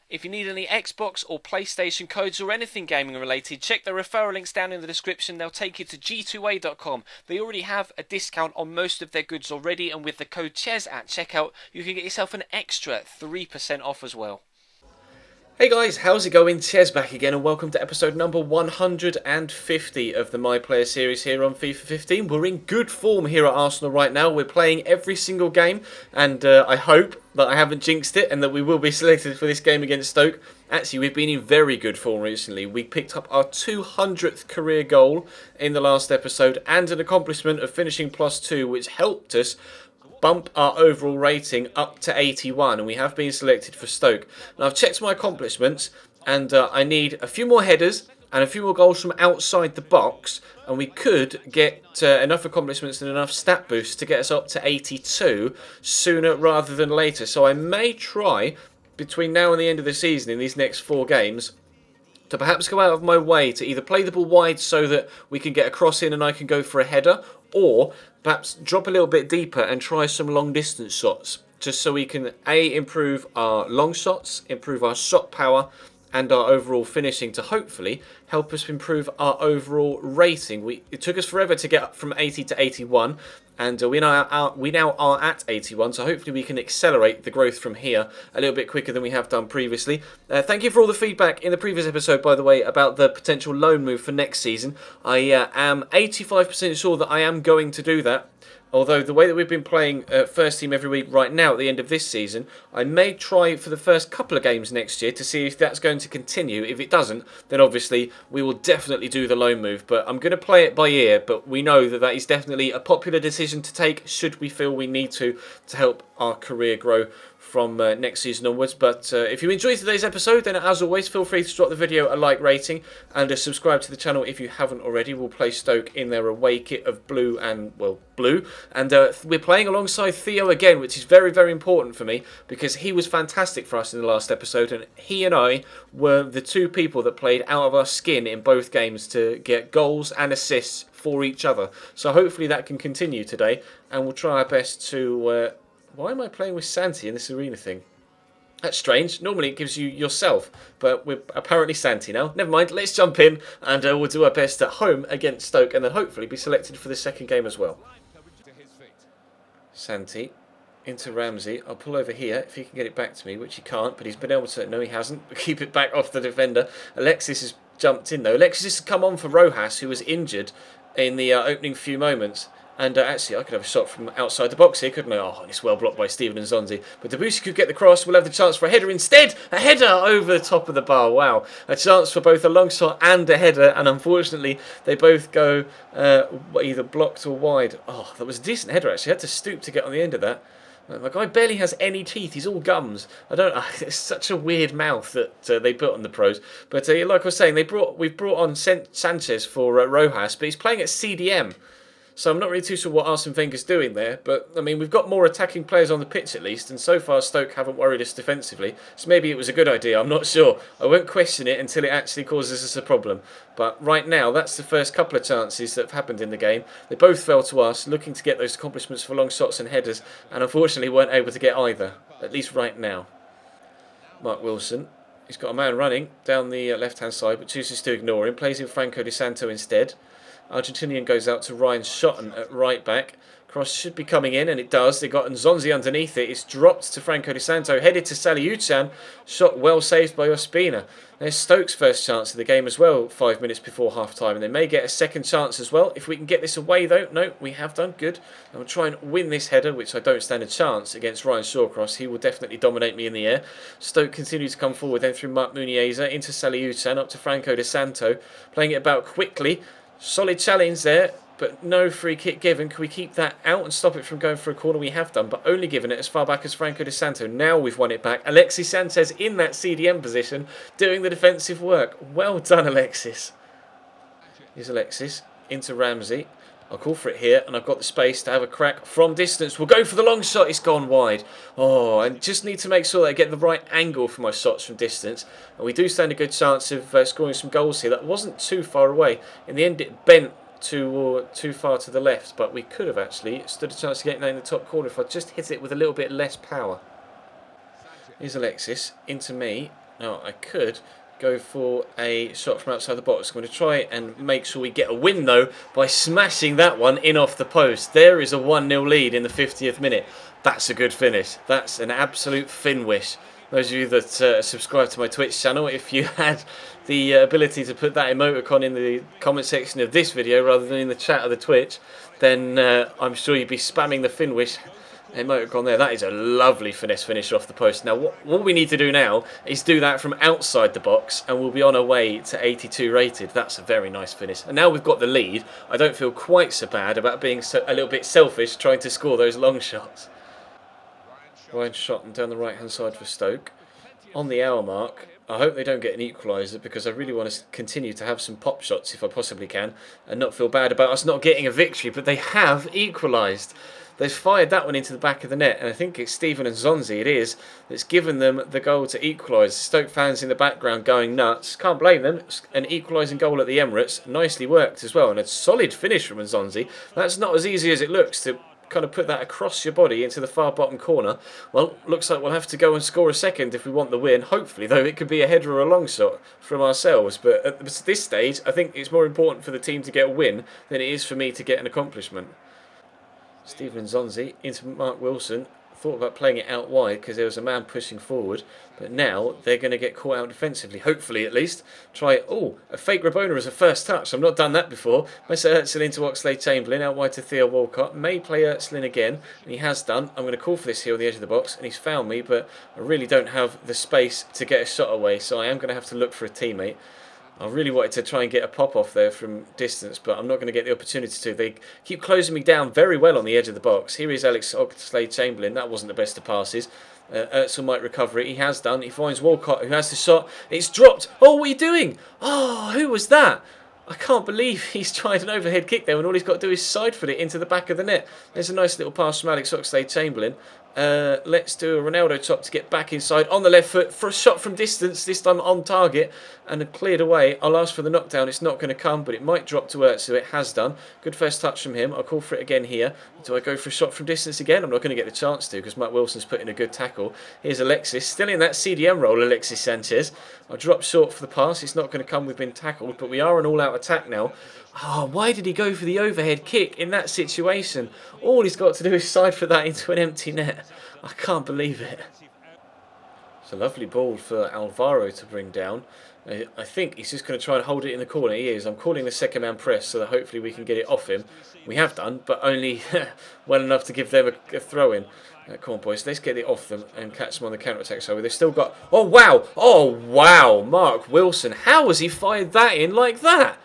If you need any Xbox or PlayStation codes or anything gaming related, check the referral links down in the description. They'll take you to g2a.com. They already have a discount on most of their goods already, and with the code CHES at checkout, you can get yourself an extra 3% off as well. Hey guys, how's it going? Ches back again, and welcome to episode number 150 of the My Player series here on FIFA 15. We're in good form here at Arsenal right now. We're playing every single game, and I hope that I haven't jinxed it and that we will be selected for this game against Stoke. Actually, we've been in very good form recently. We picked up our 200th career goal in the last episode and an accomplishment of finishing +2, which helped us bump our overall rating up to 81, and we have been selected for Stoke. Now I've checked my accomplishments, and I need a few more headers and a few more goals from outside the box, and we could get enough accomplishments and enough stat boosts to get us up to 82 sooner rather than later. So I may try, between now and the end of the season in these next 4 games, to perhaps go out of my way to either play the ball wide so that we can get a cross in and I can go for a header, or perhaps drop a little bit deeper and try some long distance shots, just so we can improve our long shots, improve our shot power and our overall finishing, to hopefully help us improve our overall rating. It took us forever to get up from 80 to 81, and we now are at 81, so hopefully we can accelerate the growth from here a little bit quicker than we have done previously. Thank you for all the feedback in the previous episode, by the way, about the potential loan move for next season. I am 85% sure that I am going to do that. Although the way that we've been playing first team every week right now at the end of this season, I may try for the first couple of games next year to see if that's going to continue. If it doesn't, then obviously we will definitely do the loan move. But I'm going to play it by ear, but we know that that is definitely a popular decision to take should we feel we need to help our career grow from next season onwards. But if you enjoyed today's episode, then as always, feel free to drop the video a like rating and subscribe to the channel if you haven't already. We'll play Stoke in their away kit of blue, and we're playing alongside Theo again, which is very, very important for me because he was fantastic for us in the last episode, and he and I were the two people that played out of our skin in both games to get goals and assists for each other. So hopefully that can continue today, and we'll try our best to why am I playing with Santi in this arena thing? That's strange. Normally it gives you yourself, but we're apparently Santi now. Never mind, let's jump in and we'll do our best at home against Stoke and then hopefully be selected for the second game as well. Santi into Ramsey. I'll pull over here if he can get it back to me, which he can't, but he's been able to. No, he hasn't. Keep it back off the defender. Alexis has jumped in though. Alexis has come on for Rojas, who was injured in the opening few moments. And actually, I could have a shot from outside the box here, couldn't I? Oh, and it's well blocked by Steven and Zonzi. But Debussy could get the cross. We'll have the chance for a header instead. A header over the top of the bar. Wow. A chance for both a long shot and a header. And unfortunately, they both go either blocked or wide. Oh, that was a decent header, actually. I had to stoop to get on the end of that. My guy barely has any teeth. He's all gums. It's such a weird mouth that they put on the pros. But like I was saying, we've brought on Sanchez for Rojas, but he's playing at CDM. So I'm not really too sure what Arsene Wenger's doing there, but I mean, we've got more attacking players on the pitch at least, and so far Stoke haven't worried us defensively, so maybe it was a good idea, I'm not sure. I won't question it until it actually causes us a problem. But right now, that's the first couple of chances that have happened in the game. They both fell to us, looking to get those accomplishments for long shots and headers, and unfortunately weren't able to get either, at least right now. Mark Wilson. He's got a man running down the left-hand side, but chooses to ignore him. Plays in Franco Di Santo instead. Argentinian goes out to Ryan Shotton at right back. Cross should be coming in, and it does. They got Nzonzi underneath it. It's dropped to Franco Di Santo, headed to Saliuchan. Shot well saved by Ospina. There's Stoke's first chance of the game as well, 5 minutes before half-time, and they may get a second chance as well. If we can get this away, though, no, we have done good. And we'll try and win this header, which I don't stand a chance against Ryan Shawcross. He will definitely dominate me in the air. Stoke continue to come forward, then through Mark Muniesa into Saliuchan, up to Franco Di Santo, playing it about quickly. Solid challenge there, but no free kick given. Can we keep that out and stop it from going for a corner? We have done, but only given it as far back as Franco Di Santo. Now we've won it back. Alexis Sanchez in that CDM position, doing the defensive work. Well done, Alexis. Here's Alexis into Ramsey. I'll call for it here, and I've got the space to have a crack from distance. We'll go for the long shot. It's gone wide. Oh, and just need to make sure that I get the right angle for my shots from distance. And we do stand a good chance of scoring some goals here. That wasn't too far away. In the end, it bent too far to the left, but we could have actually stood a chance of getting that in the top corner if I just hit it with a little bit less power. Here's Alexis into me. Now, I could go for a shot from outside the box. I'm going to try and make sure we get a win, though, by smashing that one in off the post. There is a 1-0 lead in the 50th minute. That's a good finish. That's an absolute Finwish. Those of you that subscribe to my Twitch channel, if you had the ability to put that emoticon in the comment section of this video rather than in the chat of the Twitch, then I'm sure you'd be spamming the Finwish emoticon there. That is a lovely finesse finish off the post. Now, what we need to do now is do that from outside the box, and we'll be on our way to 82 rated. That's a very nice finish. And now we've got the lead, I don't feel quite so bad about being a little bit selfish trying to score those long shots. Ryan shot and down the right-hand side for Stoke. On the hour mark, I hope they don't get an equaliser, because I really want to continue to have some pop shots if I possibly can and not feel bad about us not getting a victory. But they have equalised. They've fired that one into the back of the net, and I think it's Stephen and Zonzi, it is, that's given them the goal to equalise. Stoke fans in the background going nuts. Can't blame them. An equalising goal at the Emirates. Nicely worked as well, and a solid finish from Zonzi. That's not as easy as it looks to kind of put that across your body into the far bottom corner. Well, looks like we'll have to go and score a second if we want the win. Hopefully, though, it could be a header or a long shot from ourselves. But at this stage, I think it's more important for the team to get a win than it is for me to get an accomplishment. Stephen Zonzi into Mark Wilson. Thought about playing it out wide because there was a man pushing forward, but now they're going to get caught out defensively, hopefully at least. Try, a fake Rabona as a first touch. I've not done that before. Messer Özil into Oxlade-Chamberlain, out wide to Theo Walcott. May play Özil again, and he has done. I'm going to call for this here on the edge of the box, and he's found me, but I really don't have the space to get a shot away, so I am going to have to look for a teammate. I really wanted to try and get a pop off there from distance, but I'm not going to get the opportunity to. They keep closing me down very well on the edge of the box. Here is Alex Oxlade-Chamberlain. That wasn't the best of passes. Özil might recover it. He has done. He finds Walcott, who has the shot. It's dropped. Oh, what are you doing? Oh, who was that? I can't believe he's tried an overhead kick there when all he's got to do is side foot it into the back of the net. There's a nice little pass from Alex Oxlade-Chamberlain. Let's do a Ronaldo top to get back inside on the left foot for a shot from distance, this time on target, and cleared away. I'll ask for the knockdown. It's not going to come, but it might drop to Özil. It has done. Good first touch from him. I'll call for it again here. Do I go for a shot from distance again? I'm not going to get the chance to because Matt Wilson's put in a good tackle. Here's Alexis, still in that CDM role, Alexis Sanchez. I'll drop short for the pass. It's not going to come. We've been tackled, but we are an all-out attack now. Why did he go for the overhead kick in that situation? All he's got to do is side for that into an empty net. I can't believe it. It's a lovely ball for Alvaro to bring down. I think he's just going to try and hold it in the corner. He is. I'm calling the second man press so that hopefully we can get it off him. We have done, but only well enough to give them a throw in. Come on, boys. Let's get it off them and catch them on the counter-attack. So they've still got... Oh, wow. Oh, wow. Mark Wilson. How has he fired that in like that?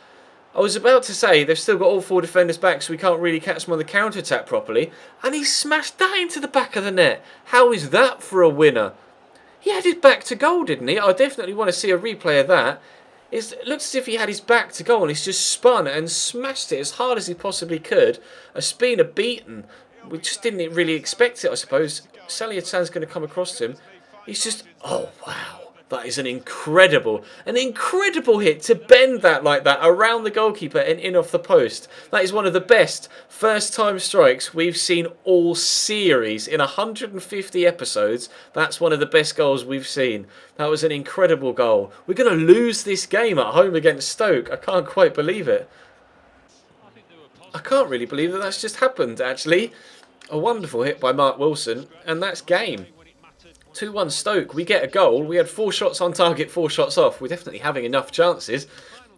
I was about to say they've still got all four defenders back, so we can't really catch them on the counter-attack properly. And he smashed that into the back of the net. How is that for a winner? He had his back to goal, didn't he? I definitely want to see a replay of that. It looks as if he had his back to goal and he's just spun and smashed it as hard as he possibly could. Ospina beaten. We just didn't really expect it, I suppose. Salihamidzic going to come across to him. He's just... Oh, wow. That is an incredible hit to bend that like that around the goalkeeper and in off the post. That is one of the best first-time strikes we've seen all series. In 150 episodes, that's one of the best goals we've seen. That was an incredible goal. We're going to lose this game at home against Stoke. I can't quite believe it. I can't really believe that that's just happened, actually. A wonderful hit by Mark Wilson, and that's game. 2-1 Stoke. We get a goal. We had 4 shots on target, 4 shots off. We're definitely having enough chances.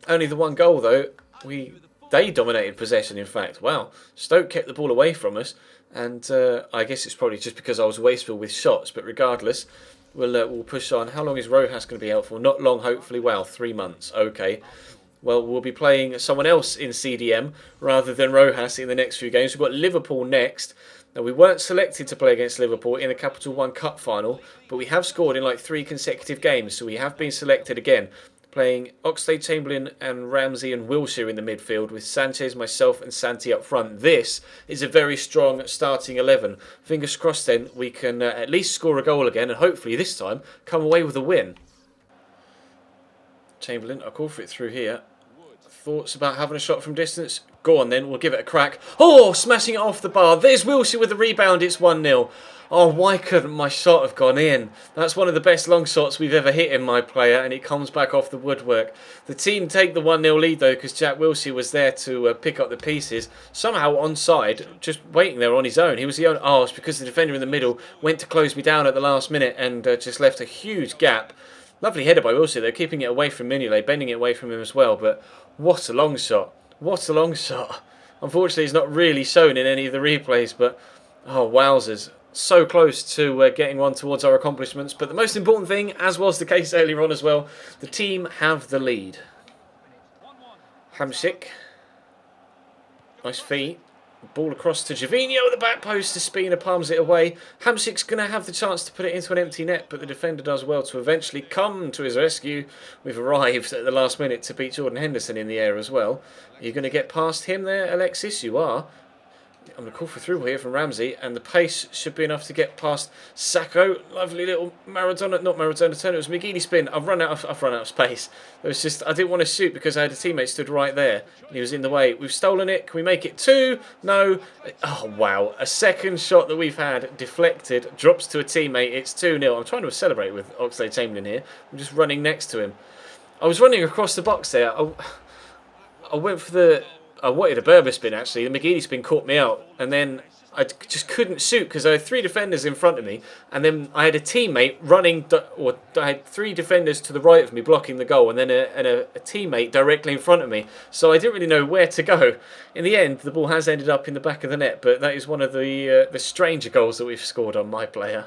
Only the one goal, though. They dominated possession, in fact. Wow. Stoke kept the ball away from us. And I guess it's probably just because I was wasteful with shots. But regardless, we'll push on. How long is Rojas going to be out for? Not long, hopefully. Wow, 3 months. Okay. Well, we'll be playing someone else in CDM rather than Rojas in the next few games. We've got Liverpool next. Now, we weren't selected to play against Liverpool in the Capital One Cup final, but we have scored in like 3 consecutive games, so we have been selected again. Playing Oxlade-Chamberlain and Ramsey and Wilshere in the midfield with Sanchez, myself and Santi up front. This is a very strong starting 11. Fingers crossed then we can at least score a goal again and hopefully this time come away with a win. Chamberlain, I'll call for it through here. Thoughts about having a shot from distance? Go on then, we'll give it a crack. Oh, smashing it off the bar. There's Wilshere with the rebound, it's 1-0. Oh, why couldn't my shot have gone in? That's one of the best long shots we've ever hit in my player, and it comes back off the woodwork. The team take the 1-0 lead though, because Jack Wilshere was there to pick up the pieces. Somehow onside, just waiting there on his own. He was the only... Oh, it's because the defender in the middle went to close me down at the last minute and just left a huge gap. Lovely header by Wilshere though, keeping it away from Mignolet, bending it away from him as well, but what a long shot. What a long shot. Unfortunately, it's not really shown in any of the replays, but oh, wowzers. So close to getting one towards our accomplishments. But the most important thing, as was the case earlier on as well, the team have the lead. Hamsik. Nice feet. Ball across to Gervinho at the back post. Spina palms it away. Hamsik's going to have the chance to put it into an empty net, but the defender does well to eventually come to his rescue. We've arrived at the last minute to beat Jordan Henderson in the air as well. Are you going to get past him there, Alexis? You are. I'm going to call for through here from Ramsey, and the pace should be enough to get past Sacco. Lovely little Maradona, not Maradona turn, it was McGeady spin. I've run out of space. It was just, I didn't want to shoot because I had a teammate stood right there, and he was in the way. We've stolen it. Can we make it 2? No. Oh, wow. A second shot that we've had deflected, drops to a teammate. It's 2-0. I'm trying to celebrate with Oxlade-Chamberlain here. I'm just running next to him. I was running across the box there. I went for the... I wanted a Berber spin actually. The McGeady spin caught me out, and then I just couldn't shoot because I had 3 defenders in front of me, and then I had a teammate running, or I had 3 defenders to the right of me blocking the goal, and then a teammate directly in front of me. So I didn't really know where to go. In the end, the ball has ended up in the back of the net, but that is one of the stranger goals that we've scored on my player.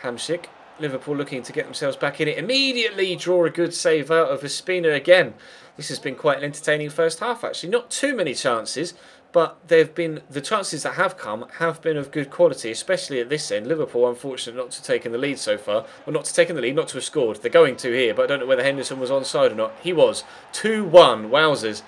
Hamsik. Liverpool looking to get themselves back in it. Immediately draw a good save out of Espina again. This has been quite an entertaining first half actually. Not too many chances, but they've been, the chances that have come have been of good quality, especially at this end. Liverpool unfortunate not to have taken the lead so far. Well, not to have taken the lead, not to have scored. They're going to here, but I don't know whether Henderson was onside or not. He was. 2-1. Wowzers.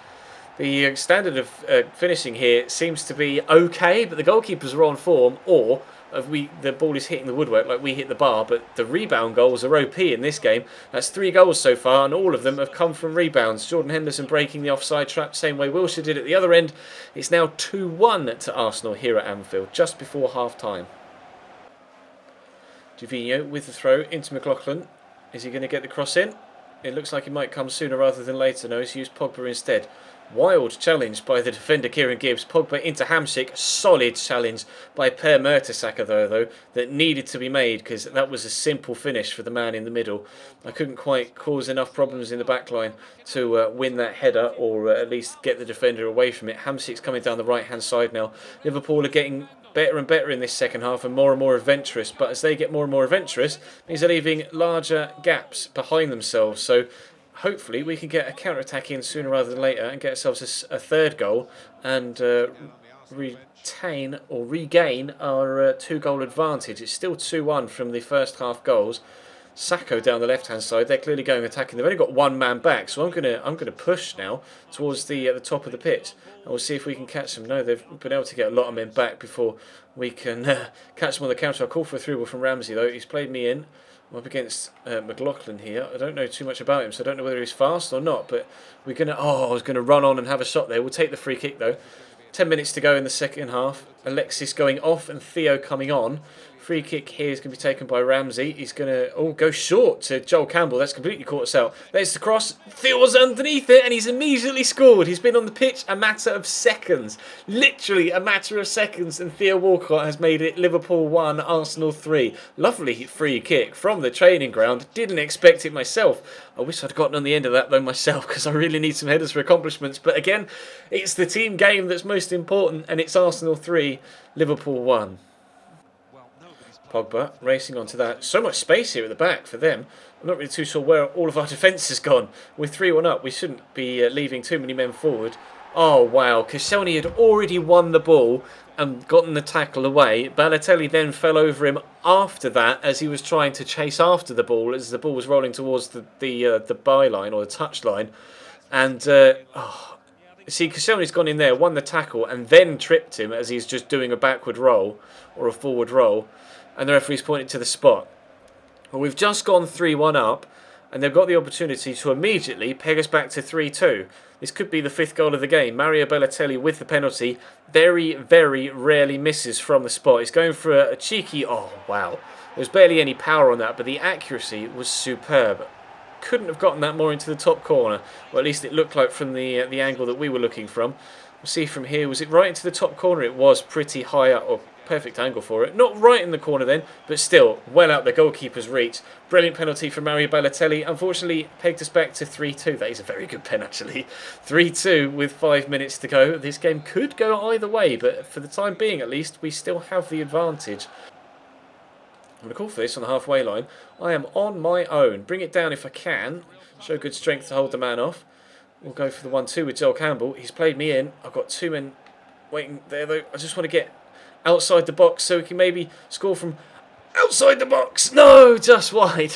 The standard of finishing here seems to be okay, but the goalkeepers are on form, or the ball is hitting the woodwork like we hit the bar, but the rebound goals are OP in this game. That's 3 goals so far, and all of them have come from rebounds. Jordan Henderson breaking the offside trap, same way Wilshere did at the other end. It's now 2-1 to Arsenal here at Anfield, just before half-time. Gervinho with the throw into McLaughlin. Is he going to get the cross in? It looks like he might come sooner rather than later. No, he's used Pogba instead. Wild challenge by the defender Kieran Gibbs. Pogba into Hamsik. Solid challenge by Per Mertesacker though, that needed to be made because that was a simple finish for the man in the middle. I couldn't quite cause enough problems in the back line to win that header, or at least get the defender away from it. Hamsik's coming down the right hand side now. Liverpool are getting better and better in this second half and more adventurous, but as they get more and more adventurous, it means they're leaving larger gaps behind themselves. So hopefully we can get a counter-attack in sooner rather than later and get ourselves a third goal and retain or regain our 2-goal advantage. It's still 2-1 from the first half goals. Sacco down the left-hand side. They're clearly going attacking. They've only got 1 man back, so I'm gonna push now towards the top of the pitch, and we'll see if we can catch them. No, they've been able to get a lot of men back before we can catch them on the counter. I'll call for a through ball from Ramsey though. He's played me in. I'm up against McLaughlin here. I don't know too much about him, so I don't know whether he's fast or not. But we're gonna. Oh, I was gonna run on and have a shot there. We'll take the free kick though. 10 minutes to go in the second half. Alexis going off and Theo coming on. Free kick here is going to be taken by Ramsey. He's going to go short to Joel Campbell. That's completely caught us out. There's the cross. Theo was underneath it and he's immediately scored. He's been on the pitch a matter of seconds. Literally a matter of seconds, and Theo Walcott has made it Liverpool 1, Arsenal 3. Lovely free kick from the training ground. Didn't expect it myself. I wish I'd gotten on the end of that though myself, because I really need some headers for accomplishments. But again, it's the team game that's most important, and it's Arsenal 3, Liverpool 1. Pogba racing onto that. So much space here at the back for them. I'm not really too sure where all of our defence has gone. We're 3-1 up. We shouldn't be leaving too many men forward. Oh, wow. Koscielny had already won the ball and gotten the tackle away. Balotelli then fell over him after that as he was trying to chase after the ball as the ball was rolling towards the byline or the touch line. And, see, Koscielny's gone in there, won the tackle, and then tripped him as he's just doing a backward roll or a forward roll. And the referee's pointed to the spot. Well, we've just gone 3-1 up, and they've got the opportunity to immediately peg us back to 3-2. This could be the 5th goal of the game. Mario Balotelli with the penalty. Very, very rarely misses from the spot. He's going for a cheeky... Oh, wow. There's barely any power on that, but the accuracy was superb. Couldn't have gotten that more into the top corner. Or at least it looked like from the angle that we were looking from. We'll see from here. Was it right into the top corner? It was pretty high up. Or perfect angle for it. Not right in the corner then, but still well out the goalkeeper's reach. Brilliant penalty from Mario Balotelli. Unfortunately, pegged us back to 3-2. That is a very good pen, actually. 3-2 with 5 minutes to go. This game could go either way, but for the time being, at least, we still have the advantage. I'm going to call for this on the halfway line. I am on my own. Bring it down if I can. Show good strength to hold the man off. We'll go for the 1-2 with Joel Campbell. He's played me in. I've got 2 men waiting there, though. I just want to get outside the box so we can maybe score from outside the box. No, just wide.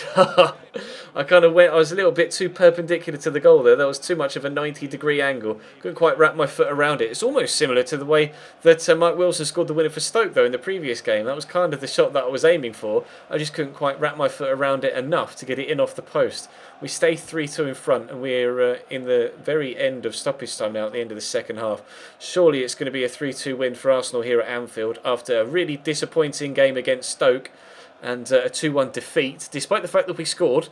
I was a little bit too perpendicular to the goal there. That was too much of a 90-degree angle. Couldn't quite wrap my foot around it. It's almost similar to the way that Mike Wilson scored the winner for Stoke, though, in the previous game. That was kind of the shot that I was aiming for. I just couldn't quite wrap my foot around it enough to get it in off the post. We stay 3-2 in front, and we're in the very end of stoppage time now, at the end of the second half. Surely it's going to be a 3-2 win for Arsenal here at Anfield after a really disappointing game against Stoke and a 2-1 defeat. Despite the fact that we scored,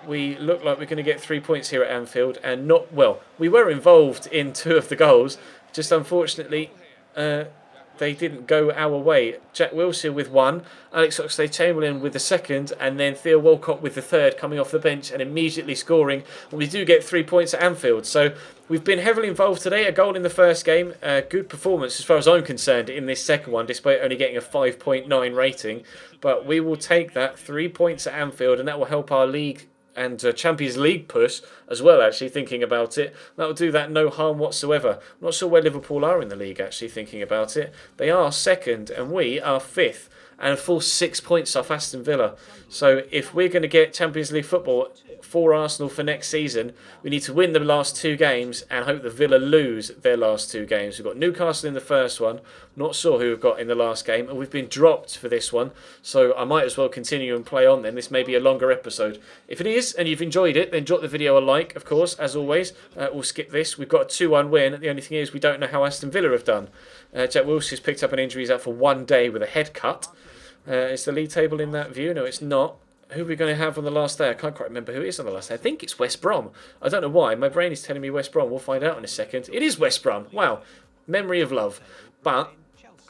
we look like we're going to get 3 points here at Anfield, and not well. We were involved in 2 of the goals, just unfortunately they didn't go our way. Jack Wilshere with 1, Alex Oxlade-Chamberlain with the 2nd, and then Theo Walcott with the 3rd, coming off the bench and immediately scoring. And we do get 3 points at Anfield. So we've been heavily involved today. A goal in the first game. Good performance as far as I'm concerned in this second one, despite only getting a 5.9 rating. But we will take that. 3 points at Anfield, and that will help our league and Champions League push as well, actually, thinking about it. That will do that no harm whatsoever. I'm not sure where Liverpool are in the league, actually, thinking about it. They are 2nd and we are 5th, and a full 6 points off Aston Villa. So if we're going to get Champions League football for Arsenal for next season, we need to win the last 2 games and hope that Villa lose their last 2 games. We've got Newcastle in the first one. Not sure who we've got in the last game, and we've been dropped for this one, so I might as well continue and play on then. This may be a longer episode. If it is, and you've enjoyed it, then drop the video a like, of course, as always. We'll skip this. We've got a 2-1 win. The only thing is we don't know how Aston Villa have done. Jack Wilshere's picked up an injury. He's out for 1 day with a head cut. Is the league table in that view? No, it's not. Who are we going to have on the last day? I can't quite remember who it is on the last day. I think it's West Brom. I don't know why. My brain is telling me West Brom. We'll find out in a second. It is West Brom. Wow. Memory of love. But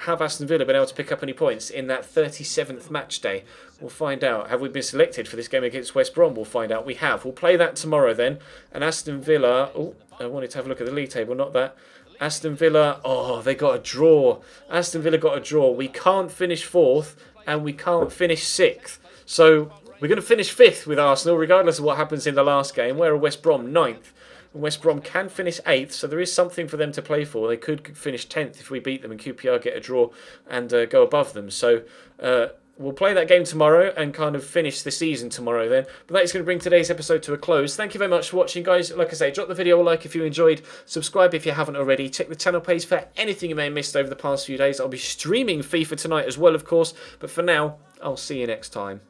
have Aston Villa been able to pick up any points in that 37th match day? We'll find out. Have we been selected for this game against West Brom? We'll find out. We have. We'll play that tomorrow then. And Aston Villa... Oh, I wanted to have a look at the league table, not that. Aston Villa... Oh, they got a draw. Aston Villa got a draw. We can't finish 4th and we can't finish 6th. So we're going to finish 5th with Arsenal, regardless of what happens in the last game. Where are West Brom? 9th. And West Brom can finish 8th, so there is something for them to play for. They could finish 10th if we beat them and QPR get a draw and go above them. So we'll play that game tomorrow and kind of finish the season tomorrow then. But that is going to bring today's episode to a close. Thank you very much for watching, guys. Like I say, drop the video a like if you enjoyed. Subscribe if you haven't already. Check the channel page for anything you may have missed over the past few days. I'll be streaming FIFA tonight as well, of course. But for now, I'll see you next time.